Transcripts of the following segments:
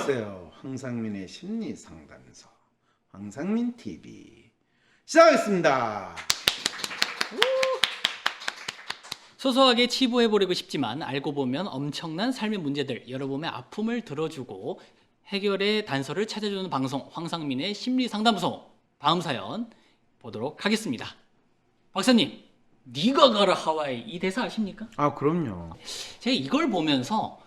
안녕하세요. 황상민의 심리 상담소 황상민 TV 시작하겠습니다. 소소하게 치부해버리고 싶지만 알고 보면 엄청난 삶의 문제들, 여러분의 아픔을 들어주고 해결의 단서를 찾아주는 방송 황상민의 심리상담소. 다음 사연 보도록 하겠습니다. 박사님, 네가 가라 하와이, 이 대사 아십니까? 아, 그럼요. 제가 이걸 보면서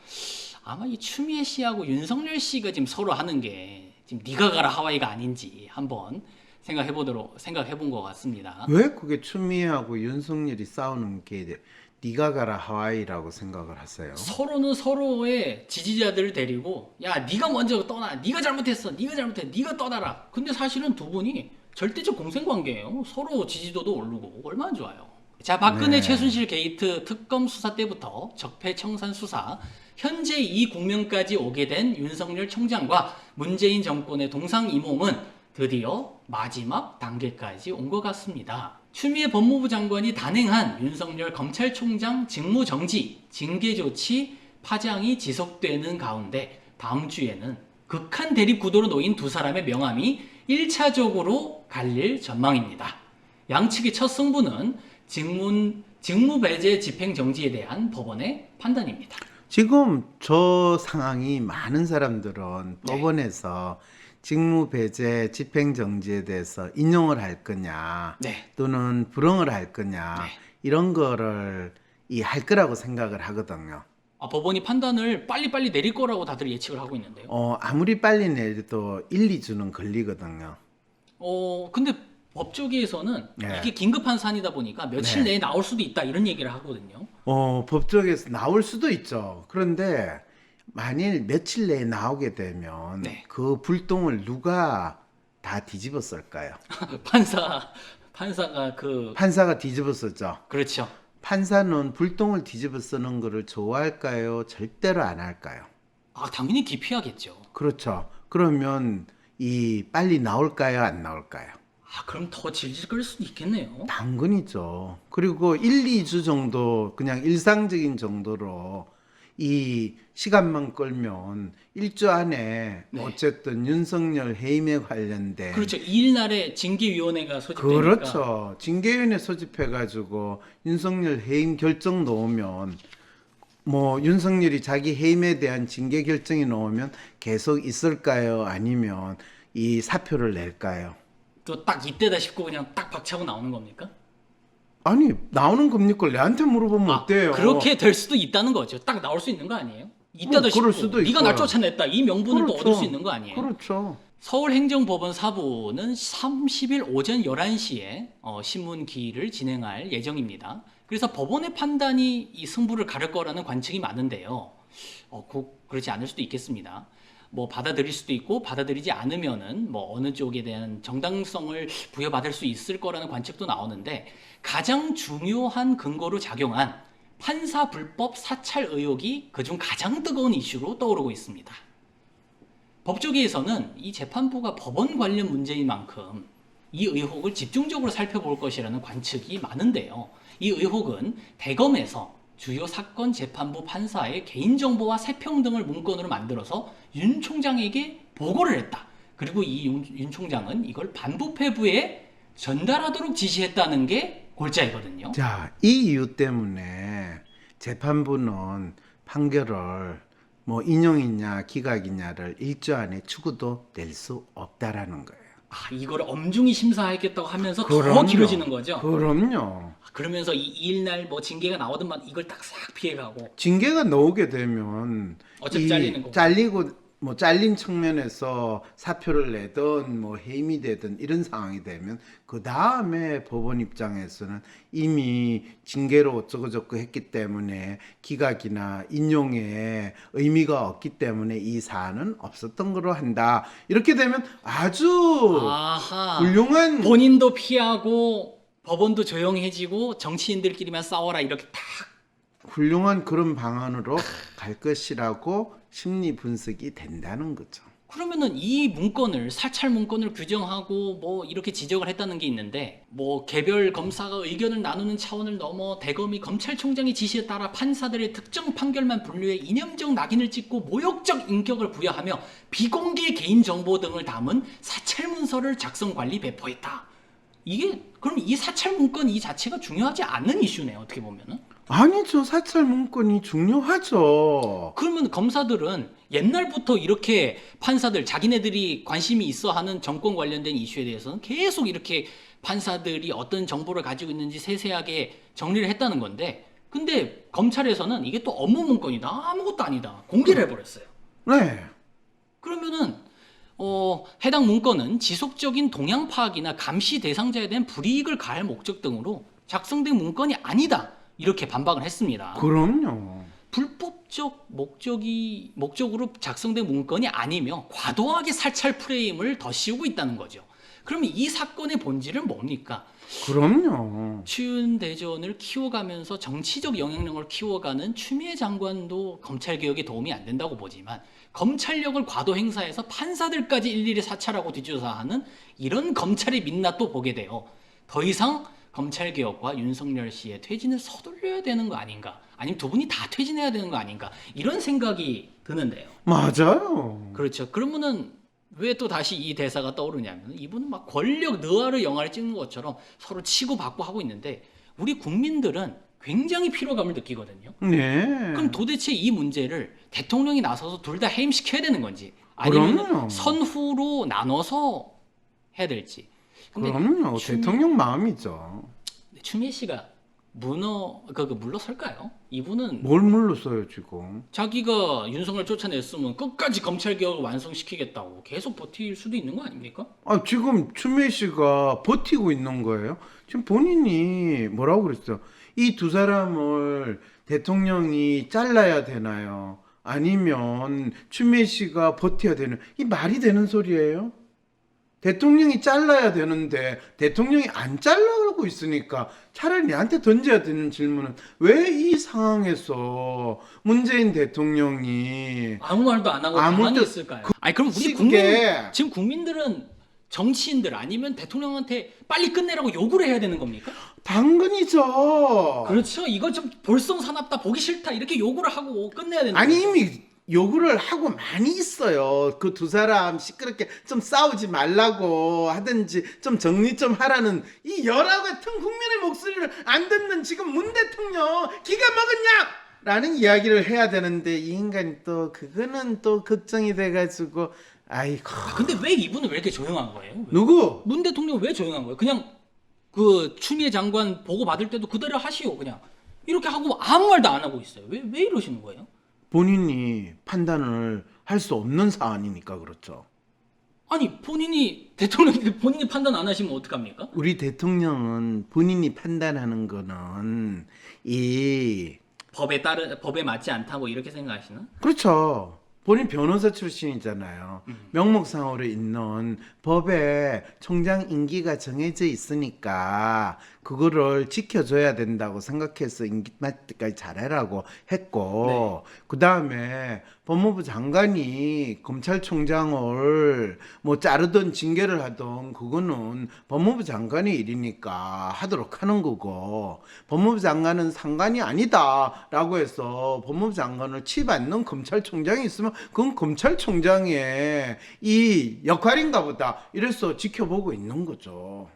아마 이 추미애 씨하고 윤석열 씨가 지금 서로 하는 게 지금 네가 가라 하와이가 아닌지 한번 생각해 본 것 같습니다. 왜 그게 추미애하고 윤석열이 싸우는 게 네가 가라 하와이라고 생각을 하세요? 서로는 서로의 지지자들을 데리고 야 네가 먼저 떠나, 네가 잘못했어, 네가 잘못해, 네가 떠나라. 근데 사실은 두 분이 절대적 공생관계예요. 서로 지지도도 오르고 얼마나 좋아요. 자, 박근혜 네. 최순실 게이트 특검 수사 때부터 적폐청산 수사, 현재 이 국면까지 오게 된 윤석열 총장과 문재인 정권의 동상이몽은 드디어 마지막 단계까지 온 것 같습니다. 추미애 법무부 장관이 단행한 윤석열 검찰총장 직무정지, 징계조치 파장이 지속되는 가운데 다음 주에는 극한 대립 구도로 놓인 두 사람의 명함이 1차적으로 갈릴 전망입니다. 양측의 첫 승부는 직무배제 집행정지에 대한 법원의 판단입니다. 지금 저 상황이 많은 사람들은 네. 법원에서 직무배제 집행정지에 대해서 인용을 할 거냐 네. 또는 불응을 할 거냐 네. 이런 거를 할 거라고 생각을 하거든요. 법원이 판단을 빨리빨리 내릴 거라고 다들 예측을 하고 있는데요. 아무리 빨리 내려도 1, 2주는 걸리거든요. 근데 법조계에서는 네. 이게 긴급한 사안이다 보니까 며칠 네. 내에 나올 수도 있다 이런 얘기를 하거든요. 법조계에서 나올 수도 있죠. 그런데 만일 며칠 내에 나오게 되면 네. 그 불똥을 누가 다 뒤집었을까요? 판사가 판사가 뒤집었었죠. 그렇죠. 판사는 불똥을 뒤집어 쓰는 거를 좋아할까요? 절대로 안 할까요? 당연히 기피하겠죠. 그렇죠. 그러면 빨리 나올까요? 안 나올까요? 그럼 더 질질 끌 수도 있겠네요. 당근이죠. 그리고 1, 2주 정도 그냥 일상적인 정도로 이 시간만 끌면 1주 안에 네. 어쨌든 윤석열 해임에 관련된 그렇죠. 2일 날에 징계위원회가 소집되니까. 그렇죠. 징계위원회 소집해가지고 윤석열 해임 결정 놓으면 윤석열이 자기 해임에 대한 징계 결정이 나오면 계속 있을까요? 아니면 이 사표를 낼까요? 또 딱 이때다 싶고 그냥 딱 박차고 나오는 겁니까? 아니 나오는 겁니까? 내한테 물어보면 어때요? 그렇게 될 수도 있다는 거죠. 딱 나올 수 있는 거 아니에요? 이때다 싶고 그럴 수도 네가 날 있고요. 쫓아냈다 이 명분을 또 그렇죠. 얻을 수 있는 거 아니에요? 그렇죠. 서울행정법원 사부는 30일 오전 11시에 신문 기일을 진행할 예정입니다. 그래서 법원의 판단이 이 승부를 가를 거라는 관측이 많은데요. 꼭 그렇지 않을 수도 있겠습니다. 받아들일 수도 있고 받아들이지 않으면은 어느 쪽에 대한 정당성을 부여받을 수 있을 거라는 관측도 나오는데 가장 중요한 근거로 작용한 판사 불법 사찰 의혹이 그중 가장 뜨거운 이슈로 떠오르고 있습니다. 법조계에서는 이 재판부가 법원 관련 문제인 만큼 이 의혹을 집중적으로 살펴볼 것이라는 관측이 많은데요. 이 의혹은 대검에서 주요 사건 재판부 판사의 개인정보와 세평 등을 문건으로 만들어서 윤 총장에게 보고를 했다. 그리고 이 윤 총장은 이걸 반부패부에 전달하도록 지시했다는 게 골자이거든요. 자, 이 이유 때문에 재판부는 판결을 인용이냐 기각이냐를 1주 안에 추구도 낼 수 없다라는 거예요. 이걸 엄중히 심사하겠다고 하면서 더 그럼요. 길어지는 거죠. 그럼요. 그러면서 이 일날 징계가 나오든 이걸 딱 싹 피해가고 징계가 나오게 되면 어차피 잘리는 거고. 잘리고 잘린 측면에서 사표를 내든 해임이 되든 이런 상황이 되면 그 다음에 법원 입장에서는 이미 징계로 어쩌고저쩌고 했기 때문에 기각이나 인용에 의미가 없기 때문에 이 사안은 없었던 거로 한다. 이렇게 되면 아주 훌륭한 본인도 피하고 법원도 조용해지고 정치인들끼리만 싸워라 이렇게 딱 훌륭한 그런 방안으로 갈 것이라고 심리 분석이 된다는 거죠. 그러면은 이 문건을 사찰 문건을 규정하고 뭐 이렇게 지적을 했다는 게 있는데 뭐 개별 검사가 의견을 나누는 차원을 넘어 대검이 검찰총장의 지시에 따라 판사들의 특정 판결만 분류해 이념적 낙인을 찍고 모욕적 인격을 부여하며 비공개 개인정보 등을 담은 사찰 문서를 작성 관리 배포했다. 이게 그럼 이 사찰 문건 이 자체가 중요하지 않는 이슈네요. 어떻게 보면은. 아니죠. 사찰 문건이 중요하죠. 그러면 검사들은 옛날부터 이렇게 판사들 자기네들이 관심이 있어 하는 정권 관련된 이슈에 대해서는 계속 이렇게 판사들이 어떤 정보를 가지고 있는지 세세하게 정리를 했다는 건데 근데 검찰에서는 이게 또 업무 문건이다 아무것도 아니다 공개를 해버렸어요. 네. 그러면은 해당 문건은 지속적인 동향 파악이나 감시 대상자에 대한 불이익을 가할 목적 등으로 작성된 문건이 아니다 이렇게 반박을 했습니다. 그럼요. 불법적 목적으로 작성된 문건이 아니며 과도하게 사찰 프레임을 더 씌우고 있다는 거죠. 그러면 이 사건의 본질은 뭡니까? 그럼요. 추윤대전을 키워가면서 정치적 영향력을 키워가는 추미애 장관도 검찰개혁에 도움이 안 된다고 보지만 검찰력을 과도 행사해서 판사들까지 일일이 사찰하고 뒷조사하는 이런 검찰의 민낯도 보게 돼요. 더 이상 검찰개혁과 윤석열 씨의 퇴진을 서둘러야 되는 거 아닌가? 아니면 두 분이 다 퇴진해야 되는 거 아닌가? 이런 생각이 드는데요. 맞아요. 그렇죠. 그러면은 왜 또 다시 이 대사가 떠오르냐면 이분은 막 권력 느와르 영화를 찍는 것처럼 서로 치고받고 하고 있는데 우리 국민들은 굉장히 피로감을 느끼거든요. 네. 그럼 도대체 이 문제를 대통령이 나서서 둘 다 해임시켜야 되는 건지 아니면 그럼요. 선후로 나눠서 해야 될지. 근데 그럼요. 대통령 마음이죠. 추미애 씨가 물러설까요? 이분은 뭘 물렀어요 지금? 자기가 윤석열 쫓아냈으면 끝까지 검찰개혁을 완성시키겠다고 계속 버틸 수도 있는 거 아닙니까? 아 지금 추미애 씨가 버티고 있는 거예요. 지금 본인이 뭐라고 그랬어요? 이 두 사람을 대통령이 잘라야 되나요? 아니면 추미애 씨가 버텨야 되는 이 말이 되는 소리예요? 대통령이 잘라야 되는데 대통령이 안 잘라고 있으니까 차라리 내한테 던져야 되는 질문은 왜 이 상황에서 문재인 대통령이 아무 말도 안 하고 아무 가만히 뜻- 있을까요? 아니 그럼 우리 쉽게 지금 국민들은 정치인들 아니면 대통령한테 빨리 끝내라고 요구를 해야 되는 겁니까? 당근이죠. 그렇죠. 이거 좀 볼썽사납다 보기 싫다 이렇게 요구를 하고 끝내야 되는 아니 거죠. 이미 요구를 하고 많이 있어요. 그 두 사람 시끄럽게 좀 싸우지 말라고 하든지 좀 정리 좀 하라는 이 열화 같은 국민의 목소리를 안 듣는 지금 문 대통령 기가 먹었냐? 라는 이야기를 해야 되는데 이 인간이 또 그거는 또 걱정이 돼가지고 아이고 근데 왜 이분은 왜 이렇게 조용한 거예요? 왜? 누구? 문 대통령 왜 조용한 거예요? 그냥 그 추미애 장관 보고 받을 때도 그대로 하시오 그냥 이렇게 하고 아무 말도 안 하고 있어요. 왜 이러시는 거예요? 본인이 판단을 할 수 없는 사안이니까 그렇죠. 아니 대통령이 본인이 판단 안 하시면 어떡합니까? 우리 대통령은 본인이 판단하는 거는 이 법에 맞지 않다고 이렇게 생각하시나? 그렇죠. 본인 변호사 출신이잖아요. 명목상으로 있는 법에 총장 임기가 정해져 있으니까 그거를 지켜줘야 된다고 생각해서 임기 말 때까지 잘해라고 했고 그 다음에 법무부 장관이 검찰총장을 뭐 자르든 징계를 하든 그거는 법무부 장관의 일이니까 하도록 하는 거고 법무부 장관은 상관이 아니다라고 해서 법무부 장관을 치받는 검찰총장이 있으면 그건 검찰총장의 이 역할인가 보다 이래서 지켜보고 있는 거죠.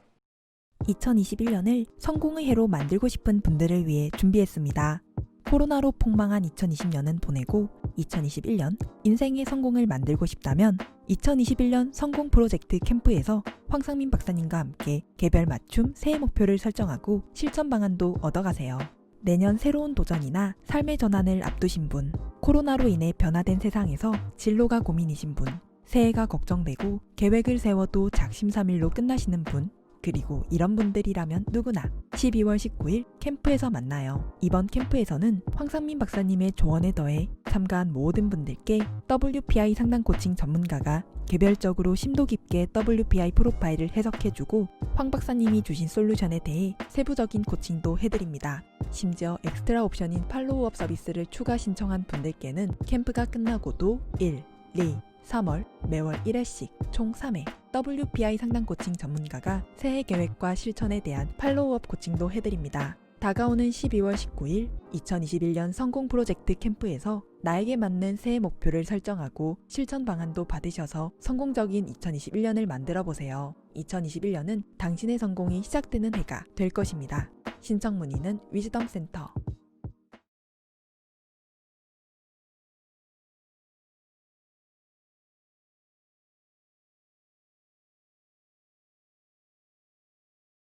2021년을 성공의 해로 만들고 싶은 분들을 위해 준비했습니다. 코로나로 폭망한 2020년은 보내고 2021년 인생의 성공을 만들고 싶다면 2021년 성공 프로젝트 캠프에서 황상민 박사님과 함께 개별 맞춤 새해 목표를 설정하고 실천 방안도 얻어가세요. 내년 새로운 도전이나 삶의 전환을 앞두신 분, 코로나로 인해 변화된 세상에서 진로가 고민이신 분, 새해가 걱정되고 계획을 세워도 작심삼일로 끝나시는 분, 그리고 이런 분들이라면 누구나 12월 19일 캠프에서 만나요. 이번 캠프에서는 황상민 박사님의 조언에 더해 참가한 모든 분들께 WPI 상담 코칭 전문가가 개별적으로 심도 깊게 WPI 프로파일을 해석해주고 황 박사님이 주신 솔루션에 대해 세부적인 코칭도 해드립니다. 심지어 엑스트라 옵션인 팔로우업 서비스를 추가 신청한 분들께는 캠프가 끝나고도 1, 2, 3월 매월 1회씩 총 3회 WPI 상담 코칭 전문가가 새해 계획과 실천에 대한 팔로우업 코칭도 해드립니다. 다가오는 12월 19일 2021년 성공 프로젝트 캠프에서 나에게 맞는 새해 목표를 설정하고 실천 방안도 받으셔서 성공적인 2021년을 만들어 보세요. 2021년은 당신의 성공이 시작되는 해가 될 것입니다. 신청 문의는 위즈덤 센터